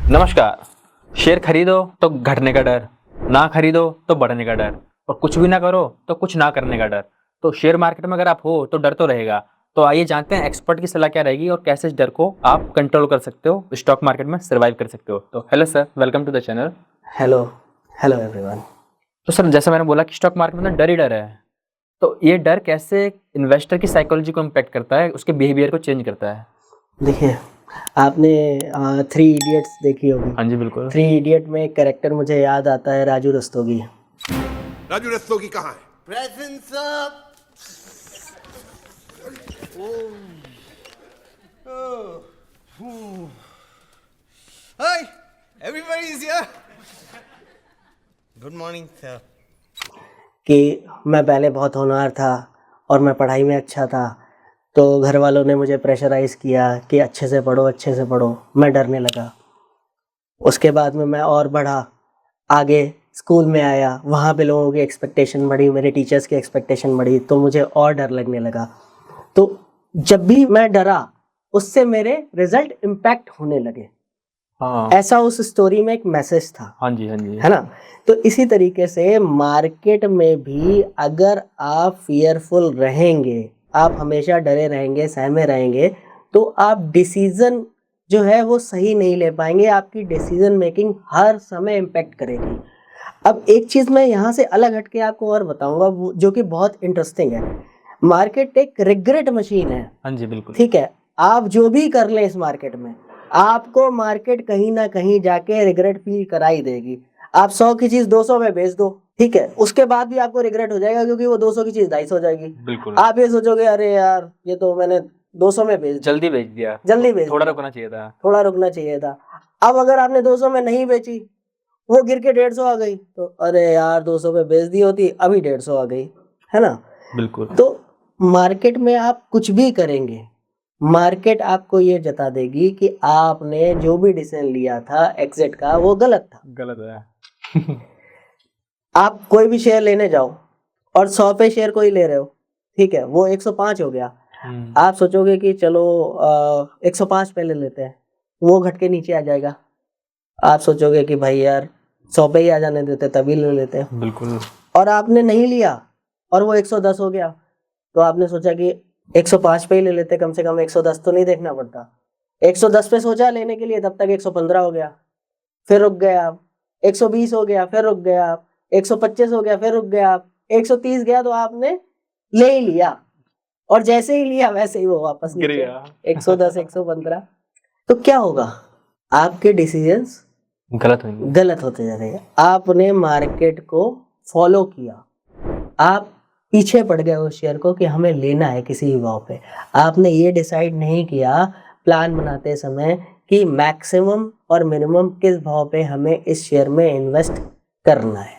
नमस्कार। शेयर खरीदो तो घटने का डर, ना खरीदो तो बढ़ने का डर और कुछ भी ना करो तो कुछ ना करने का डर। तो शेयर मार्केट में अगर आप हो तो डर तो रहेगा। तो आइए जानते हैं एक्सपर्ट की सलाह क्या रहेगी और कैसे इस डर को आप कंट्रोल कर सकते हो, स्टॉक मार्केट में सर्वाइव कर सकते हो। तो hello sir, welcome to the channel. Hello hello everyone. तो सर जैसा मैंने बोला कि स्टॉक मार्केट में डर ही डर है। तो ये डर कैसे इन्वेस्टर की साइकोलॉजी को इम्पैक्ट करता है, उसके बिहेवियर को चेंज करता है? देखिए, आपने थ्री इडियट्स देखी होगी। हाँ जी, बिल्कुल। थ्री इडियट में एक कैरेक्टर मुझे याद आता है, राजू रस्तोगी। राजू रस्तोगी कहाँ है? Presents up. Hi, everybody's here. Good morning, sir. कि मैं पहले बहुत होनहार था और मैं पढ़ाई में अच्छा था, तो घर वालों ने मुझे प्रेशराइज़ किया कि अच्छे से पढ़ो, अच्छे से पढ़ो। मैं डरने लगा। उसके बाद में मैं और बढ़ा, आगे स्कूल में आया, वहाँ पे लोगों की एक्सपेक्टेशन बढ़ी, मेरे टीचर्स की एक्सपेक्टेशन बढ़ी, तो मुझे और डर लगने लगा। तो जब भी मैं डरा, उससे मेरे रिजल्ट इम्पैक्ट होने लगे। हाँ ऐसा उस स्टोरी में एक मैसेज था, हाँ जी, हाँ जी। है ना? तो इसी तरीके से मार्केट में भी अगर आप फियरफुल रहेंगे, आप हमेशा डरे रहेंगे, सहमे रहेंगे, तो आप डिसीजन जो है वो सही नहीं ले पाएंगे। आपकी डिसीजन मेकिंग हर समय इम्पैक्ट करेगी। अब एक चीज़ मैं यहाँ से अलग हट के आपको और बताऊंगा, जो कि बहुत इंटरेस्टिंग है। मार्केट एक रिग्रेट मशीन है। हाँ जी, बिल्कुल। ठीक है, आप जो भी कर लें इस मार्केट में, आपको मार्केट कहीं ना कहीं जाके रिग्रेट फील करा ही देगी। आप 100 की चीज 200 में बेच दो, ठीक है, उसके बाद भी आपको रिग्रेट हो जाएगा, क्योंकि वो 200 की चीज 250 हो जाएगी। बिल्कुल। आप ये सोचोगे, अरे यार ये तो मैंने 200 में बेच दी, जल्दी बेच दिया। जल्दी बेच थोड़ा दिया, रुकना चाहिए था। थोड़ा रुकना चाहिए था। अब अगर आपने 200 में नहीं बेची, वो गिर के 150 आ गई, तो अरे यार 200 में बेच दी होती, अभी 150 आ गई, है ना? बिल्कुल। तो मार्केट में आप कुछ भी करेंगे, मार्केट आपको ये जता देगी कि आपने जो भी डिसीजन लिया था एग्जिट का, वो गलत था। गलत है। आप कोई भी शेयर लेने जाओ और 100 पे शेयर कोई ले रहे हो, ठीक है, वो 105 हो गया। आप सोचोगे कि चलो 105 पे ले लेते हैं, वो घट के नीचे आ जाएगा। आप सोचोगे कि भाई यार 100 पे ही आ जाने देते, तभी ले लेते हैं। बिल्कुल। और आपने नहीं लिया और वो 110 हो गया, तो आपने सोचा कि 105 पे ही ले लेते, कम से कम 110 तो नहीं देखना पड़ता। 110 पे सोचा लेने के लिए, तब तक 115 हो गया, फिर रुक गए आप। 120 हो गया, फिर रुक गए आप। 125 हो गया, फिर रुक गए आप। 130 गया तो आपने ले ही लिया, और जैसे ही लिया वैसे ही वो वापस गिर नीचे गया। 110 115। तो क्या होगा? आपके डिसीजंस गलत होंगे। गलत होते जा रहे हैं। आपने मार्केट को फॉलो किया, आप पीछे पड़ गए उस शेयर को कि हमें लेना है किसी भी भाव पे। आपने ये डिसाइड नहीं किया प्लान बनाते समय कि मैक्सिमम और मिनिमम किस भाव पे हमें इस शेयर में इन्वेस्ट करना है।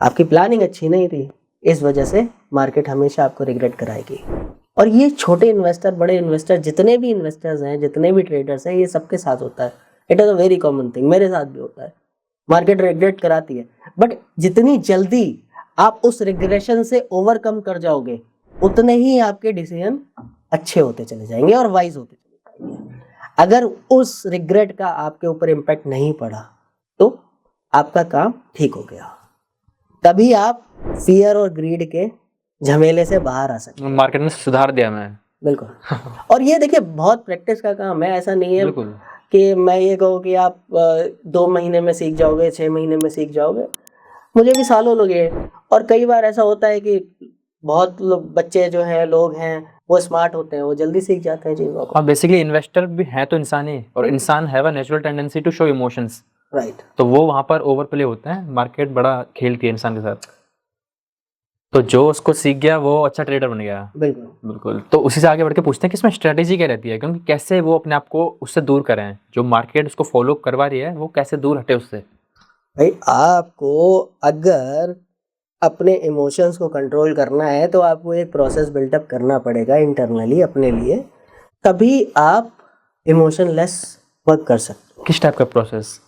आपकी प्लानिंग अच्छी नहीं थी, इस वजह से मार्केट हमेशा आपको रिग्रेट कराएगी। और ये छोटे इन्वेस्टर, बड़े इन्वेस्टर, जितने भी इन्वेस्टर्स हैं, जितने भी ट्रेडर्स हैं, ये सबके साथ होता है। It is a very common thing, मेरे साथ भी होता है। मार्केट रिग्रेट कराती है, बट जितनी जल्दी आप उस रिग्रेशन से ओवरकम कर जाओगे, उतने ही आपके डिसीजन अच्छे होते चले जाएंगे और वाइज होते चले जाएंगे। अगर उस रिग्रेट का आपके ऊपर इम्पैक्ट नहीं पड़ा, तो आपका काम ठीक हो गया। तभी आप फियर और ग्रीड के झमेले से बाहर आ सकते हैं। मार्केट ने सुधार दिया मैं। बिल्कुल। और ये देखिए, बहुत प्रैक्टिस का काम है, ऐसा नहीं है बिल्कुल। कि मैं ये कहूँ कि आप 2 महीने में सीख जाओगे, 6 महीने में सीख जाओगे। मुझे भी सालों लगे, और कई बार ऐसा होता है कि बहुत लोग, बच्चे जो हैं, लोग हैं, वो स्मार्ट होते हैं, वो जल्दी सीख जाते हैं चीज़ों को। हाँ, बेसिकली इन्वेस्टर भी है तो इंसान ही, और इंसान have a natural tendency to show emotions. Right. तो वो वहाँ पर ओवर प्ले होता है, मार्केट बड़ा खेलती है इंसान के साथ। तो जो उसको सीख गया वो अच्छा ट्रेडर बन गया। बिल्कुल। बिल्कुल। तो उसी से आगे बढ़ के पूछते हैं कि इसमें स्ट्रेटेजी क्या रहती है, क्योंकि कैसे वो अपने आप को उससे दूर करें, जो मार्केट उसको फॉलो करवा रही है वो कैसे दूर हटे उससे। भाई, आपको अगर अपने इमोशंस को कंट्रोल करना है, तो आपको एक प्रोसेस बिल्टअप करना पड़ेगा इंटरनली अपने लिए, तभी आप इमोशनलेस वर्क कर सकते हो। किस टाइप का प्रोसेस?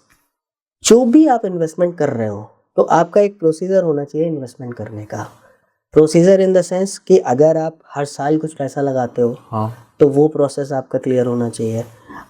जो भी आप इन्वेस्टमेंट कर रहे हो, तो आपका एक प्रोसीजर होना चाहिए इन्वेस्टमेंट करने का। प्रोसीजर इन द सेंस कि अगर आप हर साल कुछ पैसा लगाते हो, हाँ। तो वो प्रोसेस आपका क्लियर होना चाहिए।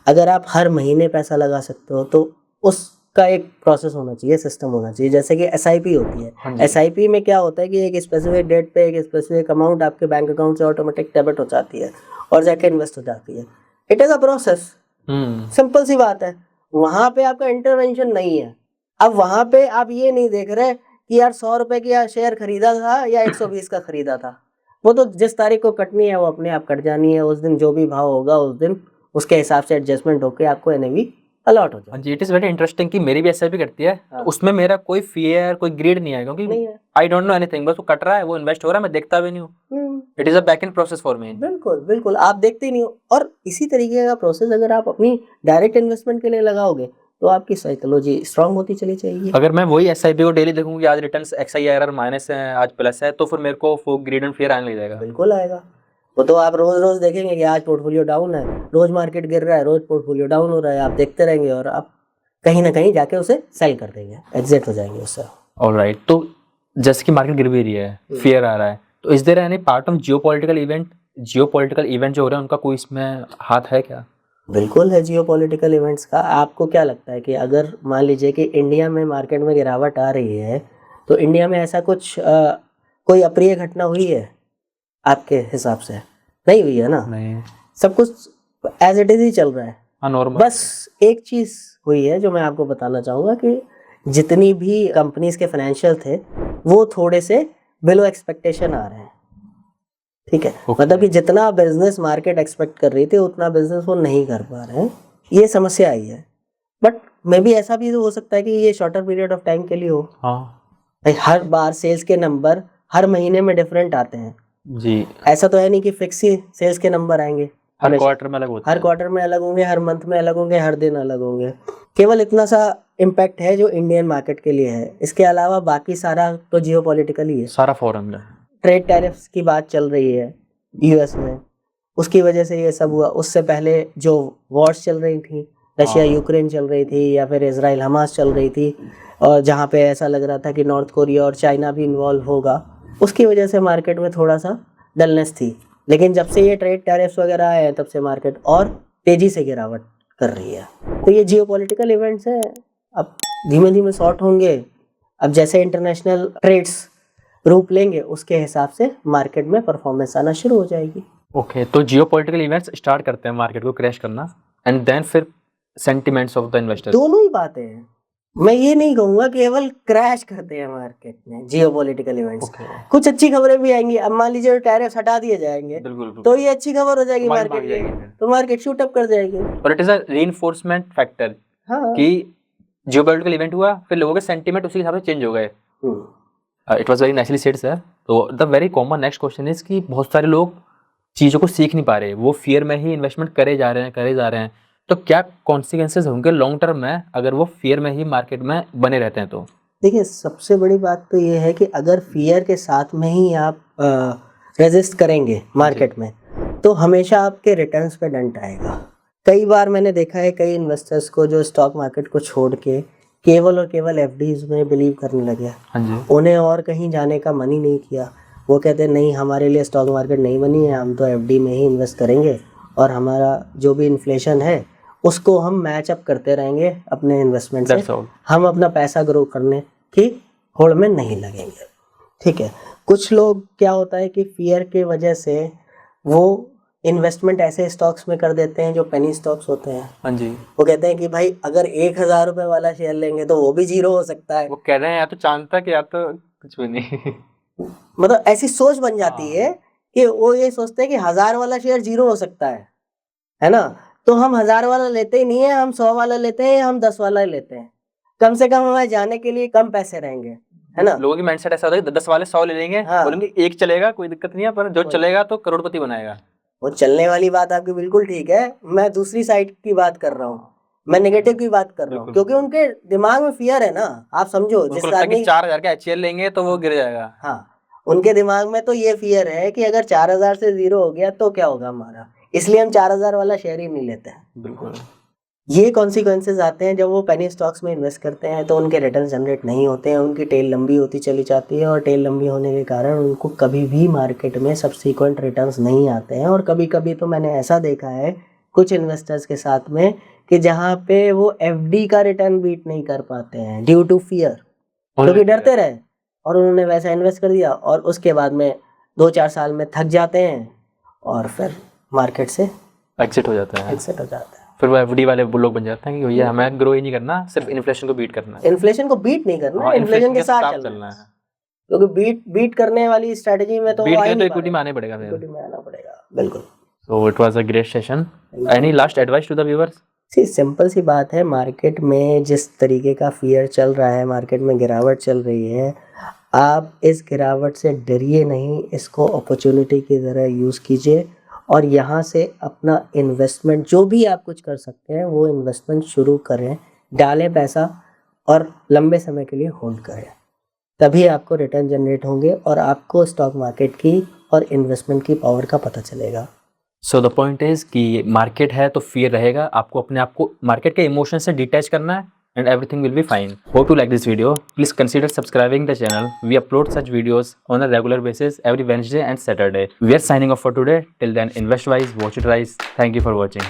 अगर आप हर महीने पैसा लगा सकते हो तो उसका एक प्रोसेस होना चाहिए, सिस्टम होना चाहिए। जैसे कि SIP होती हाँ है, जी। SIP में क्या होता है कि एक स्पेसिफिक डेट पे एक स्पेसिफिक अमाउंट आपके बैंक अकाउंट से ऑटोमेटिक डेबिट हो जाती है और जाके इन्वेस्ट हो जाती है। It is a process, simple सी बात है। वहाँ पे आपका इंटरवेंशन नहीं है। अब वहाँ पे आप ये नहीं देख रहे कि यार 100 रुपए का शेयर खरीदा था या 120 का खरीदा था। वो तो जिस तारीख को कटनी है वो अपने आप कट जानी है। उस दिन जो भी भाव होगा उस दिन उसके हिसाब से एडजस्टमेंट होकर आपको NAV अलॉट हो हाँ जाएगा। जी, इट इज़ वेरी इंटरेस्टिंग कि मेरी भी SIP करती है। हाँ। तो उसमें मेरा कोई फियर, कोई ग्रीड नहीं है, क्योंकि नहीं है। I don't know anything. बस वो कट रहा है, वो इन्वेस्ट हो रहा है, मैं देखता भी नहीं हूँ। It is a back and process for me. बिल्कुल, बिल्कुल, आप देखते ही नहीं हो। और इसी तरीके का प्रोसेस अगर आप अपनी डायरेक्ट इन्वेस्टमेंट के लिए लगाओगे तो आपकी साइकोलॉजी स्ट्रांग होती चली जाएगी। अगर मैं वही SIP को डेली देखूँ कि आज रिटर्न्स XIRR माइनस है, आज प्लस है, तो फिर मेरे को वो ग्रीड एंड फियर आने लग जाएगा। बिल्कुल आएगा। वो तो आप रोज-रोज देखेंगे कि आज पोर्टफोलियो डाउन है, रोज मार्केट गिर रहा है, रोज पोर्टफोलियो डाउन हो रहा है, आप देखते रहेंगे और आप कहीं न कहीं जाके उसे सेल कर देंगे, एग्ज़िट हो जाएंगे उससे। ऑलराइट, तो जैसे कि मार्केट गिर भी रही है, फियर आ रहा है, तो is there any part of geopolitical event जो हो रहे हैं उनका कोई इसमें हाथ है क्या? बिल्कुल है जियोपॉलिटिकल इवेंट्स का। आपको क्या लगता है कि अगर मान लीजिए कि इंडिया में मार्केट में गिरावट आ रही है, तो इंडिया में ऐसा कुछ कोई अप्रिय घटना हुई है आपके हिसाब से? नहीं हुई है ना? नहीं। सब कुछ एज़ इट इज़ ही चल रहा है। हाँ, नॉर्मल। बस एक चीज़ हुई है जो मैं आपको बताना चाहूँगा कि जितनी भी कंपनीज़ के फाइनेंशियल थे, वो थोड़े से बिलो एक्सपेक्टेशन आ रहे हैं। ठीक है? Okay. मतलब कि जितना बिज़नेस मार्केट एक्सपेक्ट कर रही थी, उतना बिज़नेस वो नहीं कर पा रहे हैं। ये समस्या आई है। बट मे बी ऐसा भी तो हो सकता है कि ये शॉर्टर पीरियड ऑफ टाइम के लिए हो। हाँ भाई हर बार सेल्स के नंबर हर महीने में डिफरेंट आते हैं। जी, ऐसा तो है नहीं कि फिक्स ही सेल्स के नंबर आएंगे। हर हमेशा। क्वार्टर में अलग होता हर है। क्वार्टर में अलग होंगे, हर मंथ में अलग होंगे, हर दिन अलग होंगे। केवल इतना सा इम्पैक्ट है जो इंडियन मार्केट के लिए है। इसके अलावा बाकी सारा तो जियोपॉलिटिकल ही है। सारा फॉरेन में। ट्रेड टैरिफ्स की बात चल रही है US में, उसकी वजह से ये सब हुआ। उससे पहले जो वॉर्स चल रही थी, रशिया यूक्रेन चल रही थी या फिर इजराइल हमास चल रही थी, और जहाँ पे ऐसा लग रहा था कि नॉर्थ कोरिया और चाइना भी इन्वॉल्व होगा, उसकी वजह से मार्केट में थोड़ा सा डलनेस थी। लेकिन जब से ये ट्रेड टैरिफ्स वगैरह आए हैं तब से मार्केट और तेज़ी से गिरावट कर रही है। तो ये जियोपॉलिटिकल इवेंट्स हैं, अब धीमे धीमे सॉर्ट होंगे। अब जैसे इंटरनेशनल ट्रेड्स रूप लेंगे उसके हिसाब से मार्केट में परफॉर्मेंस आना शुरू हो जाएगी। ओके, तो जियोपॉलिटिकल इवेंट्स स्टार्ट करते हैं मार्केट को क्रैश करना, एंड देन फिर सेंटिमेंट्स ऑफ द इन्वेस्टर्स। दोनों ही बातें हैं। मैं ये नहीं कहूँगा केवल क्रैश करते हैं मार्केट में जियोपॉलिटिकल इवेंट्स। कुछ अच्छी खबरें भी आएंगी। अब मान लीजिए टैरिफ्स हटा दिए जाएंगे बिल्कुल तो ये अच्छी खबर हो जाएगी मार्केट मार्केट भाग जाएगी की, फिर। तो मार्केट शूट अप कर जाएगी। और it is a reinforcement factor हाँ। कि जियोपॉलिटिकल इवेंट हुआ, फिर लोगों के सेंटीमेंट उसी हिसाब से चेंज हो गए। It was very nicely said sir. तो the very common next question is कि बहुत सारे लोग चीज़ों को सीख नहीं पा रहे, वो फियर में ही इन्वेस्टमेंट करे जा रहे हैं। तो क्या कॉन्सिक्वेंसेज होंगे लॉन्ग टर्म में अगर वो फियर में ही मार्केट में बने रहते हैं? तो देखिए सबसे बड़ी बात तो ये है कि अगर फियर के साथ में ही आप रेजिस्ट करेंगे मार्केट में तो हमेशा आपके रिटर्न्स पे डंट आएगा। कई बार मैंने देखा है कई इन्वेस्टर्स को जो स्टॉक मार्केट को छोड़ के केवल और केवल FDs में बिलीव करने लगे। हाँ जी, उन्हें और कहीं जाने का मन ही नहीं किया। वो कहते हैं नहीं, हमारे लिए स्टॉक मार्केट नहीं बनी है, हम तो FD में ही इन्वेस्ट करेंगे और हमारा जो भी इन्फ्लेशन है उसको हम मैच अप करते रहेंगे अपने इन्वेस्टमेंट से। That's all. हम अपना पैसा ग्रो करने की होड़ में नहीं लगेंगे। ठीक है। कुछ लोग क्या होता है कि फियर के वजह से वो इन्वेस्टमेंट ऐसे स्टॉक्स में कर देते हैं जो पेनी स्टॉक्स होते हैं। हाँ जी, वो कहते हैं कि भाई अगर 1000 रुपये वाला शेयर लेंगे तो वो भी जीरो हो सकता है। वो कह रहे हैं या तो चांद तक या तो कुछ भी नहीं। मतलब ऐसी सोच बन जाती है कि वो ये सोचते हैं कि 1000 वाला शेयर जीरो हो सकता है ना? तो हम 1000 वाला लेते ही नहीं है, हम 100 वाला लेते हैं या हम 10 वाला लेते हैं। कम से कम हमें जाने के लिए कम पैसे रहेंगे, है ना? लोगों की माइंडसेट ऐसा होता है कि 10 वाले 100 ले लेंगे, हाँ। बोलेंगे एक चलेगा, कोई दिक्कत नहीं है, पर जो चलेगा तो करोड़पति बनाएगा। वो चलने वाली बात आपकी बिल्कुल ठीक है। मैं दूसरी साइड की बात कर रहा हूँ, मैं नेगेटिव की बात कर रहा हूँ, क्योंकि उनके दिमाग में फियर है ना। आप समझो उनको जिस लगता है कि आदमी 4000 का HCL लेंगे तो वो गिर जाएगा। हाँ, उनके दिमाग में तो ये फियर है कि अगर 4000 से जीरो हो गया तो क्या होगा हमारा, इसलिए हम 4000 वाला शेयर ही नहीं लेते हैं। बिल्कुल। ये कॉन्सिक्वेंसेज आते हैं जब वो पेनी स्टॉक्स में इन्वेस्ट करते हैं तो उनके रिटर्न जनरेट नहीं होते हैं, उनकी टेल लंबी होती चली जाती है और टेल लंबी होने के कारण उनको कभी भी मार्केट में सब्सिक्वेंट रिटर्न्स नहीं आते हैं। और कभी कभी तो मैंने ऐसा देखा है कुछ इन्वेस्टर्स के साथ में कि जहाँ पे वो एफडी का रिटर्न बीट नहीं कर पाते हैं ड्यू टू फियर, क्योंकि डरते रहे और उन्होंने वैसा इन्वेस्ट कर दिया और उसके बाद में 2-4 साल में थक जाते हैं और फिर मार्केट से एग्जिट हो जाता है। एग्जिट हो जाता है। फिर वो एफडी वाले वो लोग बन जाते हैं कि भैया हमें ग्रो ही नहीं करना, सिर्फ इन्फ्लेशन को बीट करना है। इन्फ्लेशन को बीट नहीं करना, हाँ, इन्फ्लेशन के साथ चलना चलना है, है। क्योंकि बीट करने वाली स्ट्रेटजी में तो बीट आ ही करें तो नहीं इक्विटी में पाएगा। आने पड़ेगा फिर। इक्विटी में आना पड़ेगा, बिल्कुल। So it was a great session. Any last advice to the viewers? See simple सी बात है, मार्केट में जिस तरीके का फियर चल रहा है, मार्केट में गिरावट चल रही है, आप इस गिरावट से डरिए नहीं, इसको अपॉर्चुनिटी की तरह यूज़ कीजिए और यहाँ से अपना इन्वेस्टमेंट जो भी आप कुछ कर सकते हैं वो इन्वेस्टमेंट शुरू करें, डालें पैसा और लंबे समय के लिए होल्ड करें, तभी आपको रिटर्न जनरेट होंगे और आपको स्टॉक मार्केट की और इन्वेस्टमेंट की पावर का पता चलेगा। सो द पॉइंट इज कि मार्केट है तो फियर रहेगा, आपको अपने आप को मार्केट के इमोशन से डिटैच करना है and everything will be fine. Hope you like this video. Please consider subscribing the channel. We upload such videos on a regular basis every Wednesday and Saturday. We are signing off for today. Till then, invest wise, watch it rise. Thank you for watching.